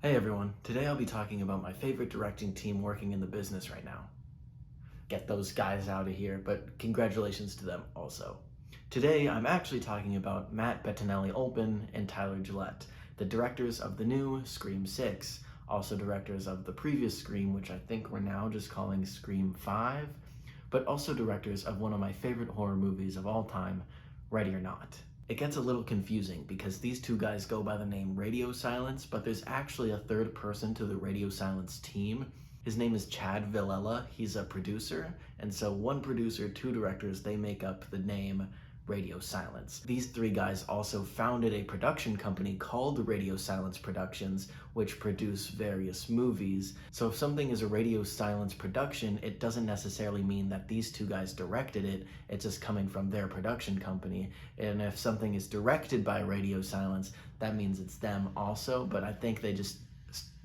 Hey everyone, today I'll be talking about my favorite directing team working in the business right now. Get those guys out of here, but congratulations to them also. Today I'm actually talking about Matt Bettinelli-Olpin and Tyler Gillett, the directors of the new Scream 6, also directors of the previous Scream, which I think we're now just calling Scream 5, but also directors of one of my favorite horror movies of all time, Ready or Not. It gets a little confusing because these two guys go by the name Radio Silence, but there's actually a third person to the Radio Silence team. His name is Chad Villela. He's a producer, and so one producer, two directors, they make up the name Radio Silence. These three guys also founded a production company called Radio Silence Productions, which produce various movies. So if something is a Radio Silence production, it doesn't necessarily mean that these two guys directed it, it's just coming from their production company. And if something is directed by Radio Silence, that means it's them also, but I think they just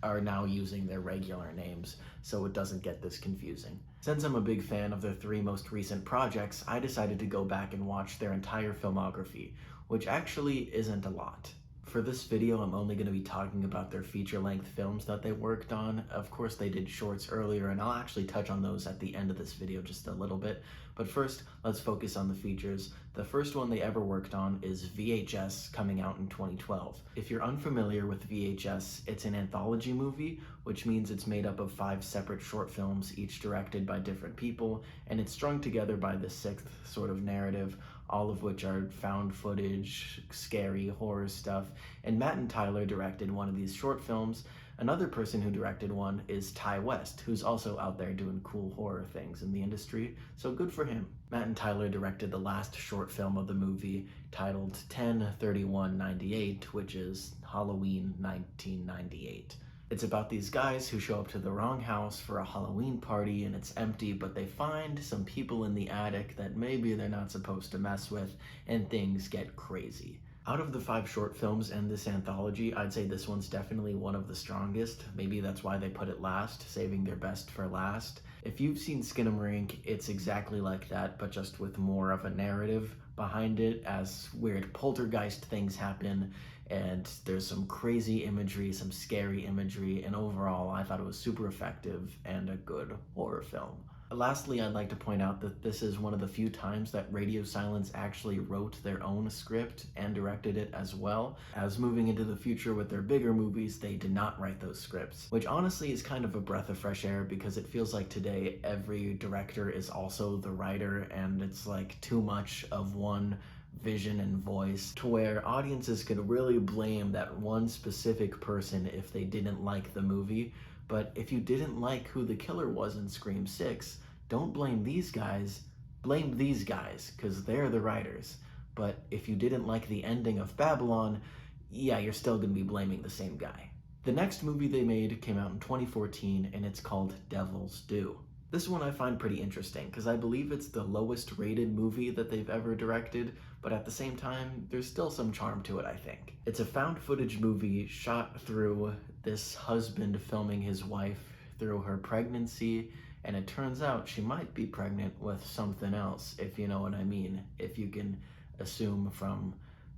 are now using their regular names, so it doesn't get this confusing. Since I'm a big fan of their three most recent projects, I decided to go back and watch their entire filmography, which actually isn't a lot. For this video, I'm only going to be talking about their feature-length films that they worked on. Of course, they did shorts earlier, and I'll actually touch on those at the end of this video just a little bit. But first, let's focus on the features. The first one they ever worked on is VHS, coming out in 2012. If you're unfamiliar with VHS, it's an anthology movie, which means it's made up of 5 separate short films, each directed by different people, and it's strung together by the 6th sort of narrative, all of which are found footage, scary horror stuff. And Matt and Tyler directed one of these short films. Another person who directed one is Ty West, who's also out there doing cool horror things in the industry, so good for him. Matt and Tyler directed the last short film of the movie, titled 10/31/98, which is Halloween 1998. It's about these guys who show up to the wrong house for a Halloween party and it's empty, but they find some people in the attic that maybe they're not supposed to mess with, and things get crazy. Out of the 5 short films in this anthology, I'd say this one's definitely one of the strongest. Maybe that's why they put it last, saving their best for last. If you've seen Skinamarink, it's exactly like that, but just with more of a narrative behind it, as weird poltergeist things happen, and there's some crazy imagery, some scary imagery, and overall I thought it was super effective and a good horror film. Lastly, I'd like to point out that this is one of the few times that Radio Silence actually wrote their own script and directed it as well, as moving into the future with their bigger movies, they did not write those scripts, which honestly is kind of a breath of fresh air because it feels like today every director is also the writer, and it's like too much of one vision and voice to where audiences could really blame that one specific person if they didn't like the movie. But if you didn't like who the killer was in Scream 6, don't blame these guys, blame these guys, because they're the writers. But if you didn't like the ending of Babylon, yeah, you're still going to be blaming the same guy. The next movie they made came out in 2014, and it's called Devil's Due. This one I find pretty interesting, because I believe it's the lowest rated movie that they've ever directed, but at the same time, there's still some charm to it, I think. It's a found footage movie shot through this husband filming his wife through her pregnancy, and it turns out she might be pregnant with something else, if you know what I mean, if you can assume from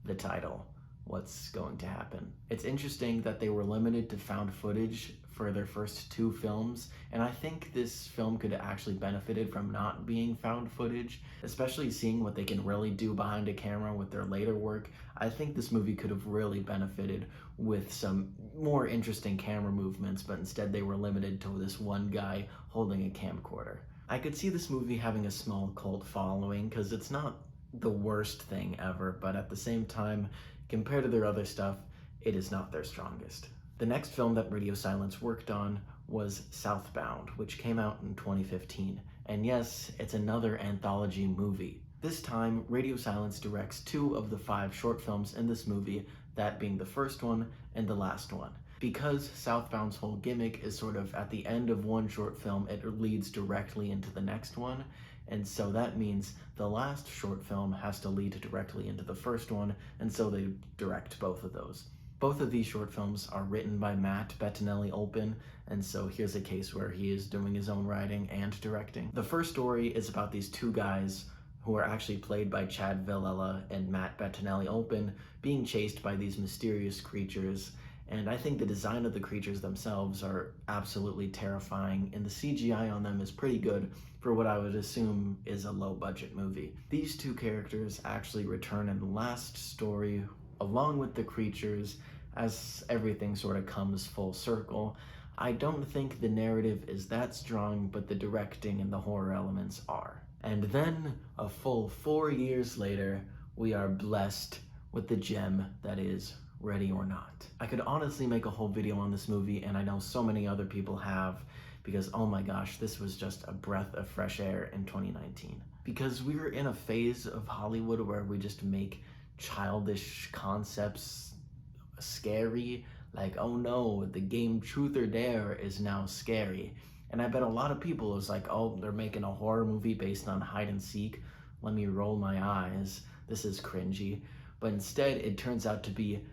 the title what's going to happen. It's interesting that they were limited to found footage for their first 2 films, and I think this film could have actually benefited from not being found footage, especially seeing what they can really do behind a camera with their later work. I think this movie could have really benefited with some more interesting camera movements, but instead they were limited to this one guy holding a camcorder. I could see this movie having a small cult following because it's not the worst thing ever, but at the same time, compared to their other stuff, it is not their strongest. The next film that Radio Silence worked on was Southbound, which came out in 2015. And yes, it's another anthology movie. This time, Radio Silence directs 2 of the 5 short films in this movie, that being the first one and the last one. Because Southbound's whole gimmick is sort of at the end of one short film, it leads directly into the next one. And so that means the last short film has to lead directly into the first one, and so they direct both of those. Both of these short films are written by Matt Bettinelli-Olpin, and so here's a case where he is doing his own writing and directing. The first story is about these 2 guys who are actually played by Chad Villela and Matt Bettinelli-Olpin being chased by these mysterious creatures, And I think the design of the creatures themselves are absolutely terrifying, and the CGI on them is pretty good for what I would assume is a low-budget movie. These two characters actually return in the last story along with the creatures, as everything sort of comes full circle. I don't think the narrative is that strong, but the directing and the horror elements are. And then, a full 4 years later, we are blessed with the gem that is Ready or Not. I could honestly make a whole video on this movie, and I know so many other people have, because oh my gosh, this was just a breath of fresh air in 2019. Because we were in a phase of Hollywood where we just make childish concepts scary, like, oh no, the game Truth or Dare is now scary. And I bet a lot of people was like, oh, they're making a horror movie based on hide and seek. Let me roll my eyes. This is cringy. But instead, it turns out to be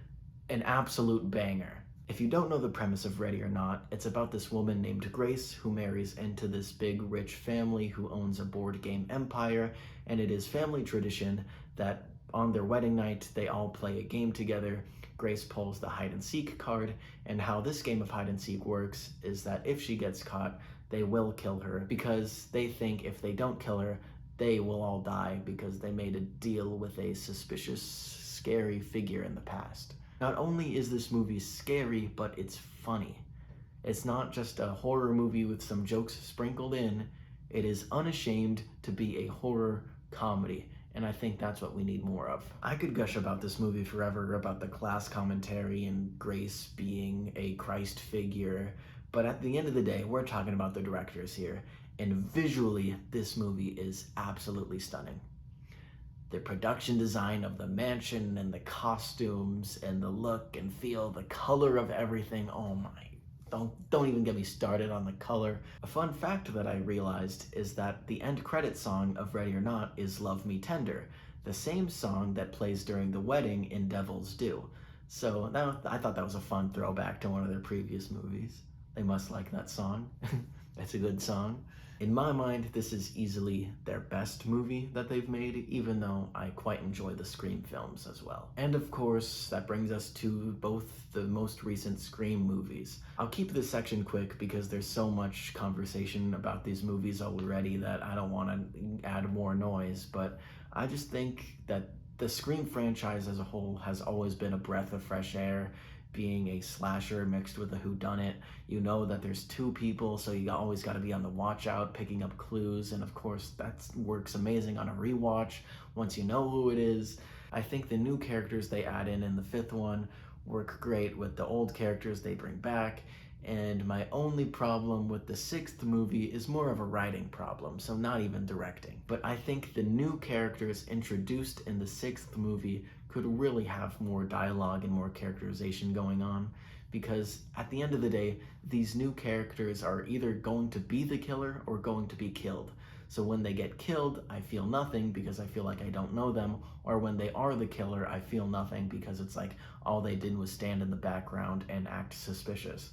an absolute banger. If you don't know the premise of Ready or Not, it's about this woman named Grace who marries into this big rich family who owns a board game empire, and it is family tradition that on their wedding night they all play a game together. Grace pulls the hide and seek card, and how this game of hide and seek works is that if she gets caught, they will kill her, because they think if they don't kill her, they will all die because they made a deal with a suspicious, scary figure in the past. Not only is this movie scary, but it's funny. It's not just a horror movie with some jokes sprinkled in. It is unashamed to be a horror comedy, and I think that's what we need more of. I could gush about this movie forever, about the class commentary and Grace being a Christ figure, but at the end of the day, we're talking about the directors here, and visually, this movie is absolutely stunning. The production design of the mansion and the costumes and the look and feel, the color of everything, oh my, don't even get me started on the color. A fun fact that I realized is that the end credit song of Ready or Not is Love Me Tender, the same song that plays during the wedding in Devil's Due. So I thought that was a fun throwback to one of their previous movies. They must like that song. It's a good song. In my mind, this is easily their best movie that they've made, even though I quite enjoy the Scream films as well. And of course, that brings us to both the most recent Scream movies. I'll keep this section quick because there's so much conversation about these movies already that I don't want to add more noise, but I just think that the Scream franchise as a whole has always been a breath of fresh air. Being a slasher mixed with a whodunit, you know that there's two people, so you always got to be on the watch out, picking up clues, and of course that works amazing on a rewatch once you know who it is. I think the new characters they add in the fifth one work great with the old characters they bring back, and my only problem with the sixth movie is more of a writing problem, so not even directing. But I think the new characters introduced in the sixth movie could really have more dialogue and more characterization going on, because at the end of the day, these new characters are either going to be the killer or going to be killed. So when they get killed, I feel nothing because I feel like I don't know them, or when they are the killer, I feel nothing because it's like all they did was stand in the background and act suspicious.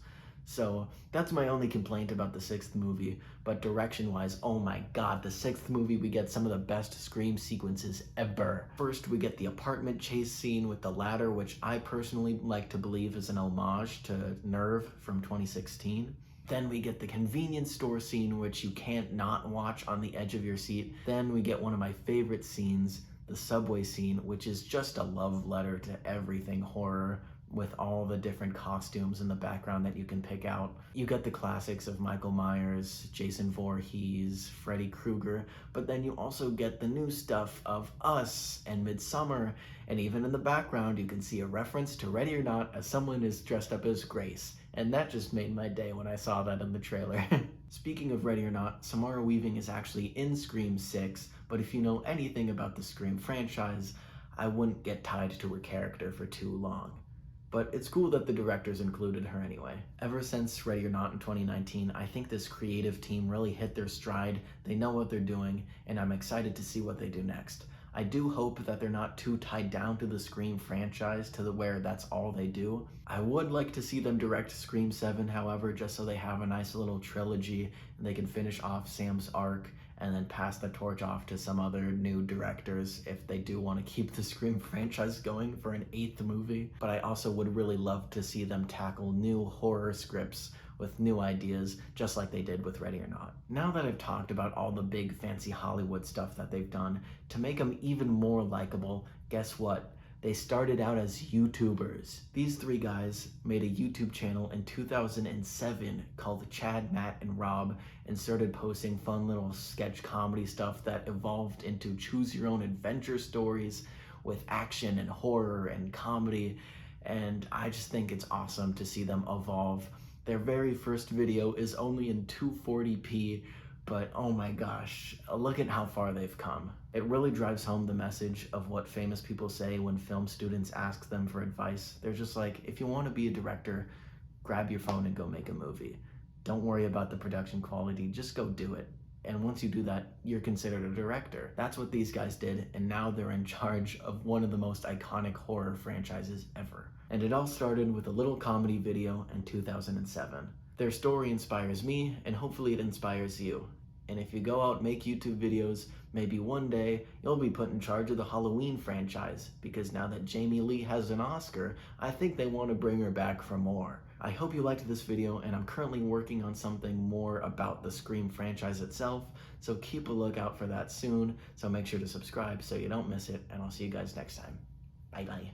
So that's my only complaint about the sixth movie, but direction-wise, oh my god, the sixth movie we get some of the best Scream sequences ever. First, we get the apartment chase scene with the ladder, which I personally like to believe is an homage to Nerve from 2016. Then we get the convenience store scene, which you can't not watch on the edge of your seat. Then we get one of my favorite scenes, the subway scene, which is just a love letter to everything horror, with all the different costumes in the background that you can pick out. You get the classics of Michael Myers, Jason Voorhees, Freddy Krueger, but then you also get the new stuff of Us and Midsommar, and even in the background you can see a reference to Ready or Not as someone is dressed up as Grace, and that just made my day when I saw that in the trailer. Speaking of Ready or Not, Samara Weaving is actually in Scream 6, but if you know anything about the Scream franchise, I wouldn't get tied to her character for too long. But it's cool that the directors included her anyway. Ever since Ready or Not in 2019, I think this creative team really hit their stride, they know what they're doing, and I'm excited to see what they do next. I do hope that they're not too tied down to the Scream franchise to where that's all they do. I would like to see them direct Scream 7, however, just so they have a nice little trilogy and they can finish off Sam's arc and then pass the torch off to some other new directors if they do want to keep the Scream franchise going for an 8th movie. But I also would really love to see them tackle new horror scripts with new ideas, just like they did with Ready or Not. Now that I've talked about all the big fancy Hollywood stuff that they've done, to make them even more likable, guess what? They started out as YouTubers. These 3 guys made a YouTube channel in 2007 called Chad, Matt, and Rob, and started posting fun little sketch comedy stuff that evolved into choose your own adventure stories with action and horror and comedy. And I just think it's awesome to see them evolve. Their very first video is only in 240p, but oh my gosh, look at how far they've come. It really drives home the message of what famous people say when film students ask them for advice. They're just like, if you want to be a director, grab your phone and go make a movie. Don't worry about the production quality, just go do it. And once you do that, you're considered a director. That's what these guys did, and now they're in charge of one of the most iconic horror franchises ever. And it all started with a little comedy video in 2007. Their story inspires me, and hopefully it inspires you. And if you go out and make YouTube videos, maybe one day you'll be put in charge of the Halloween franchise, because now that Jamie Lee has an Oscar, I think they want to bring her back for more. I hope you liked this video, and I'm currently working on something more about the Scream franchise itself, so keep a lookout for that soon, so make sure to subscribe so you don't miss it, and I'll see you guys next time. Bye bye.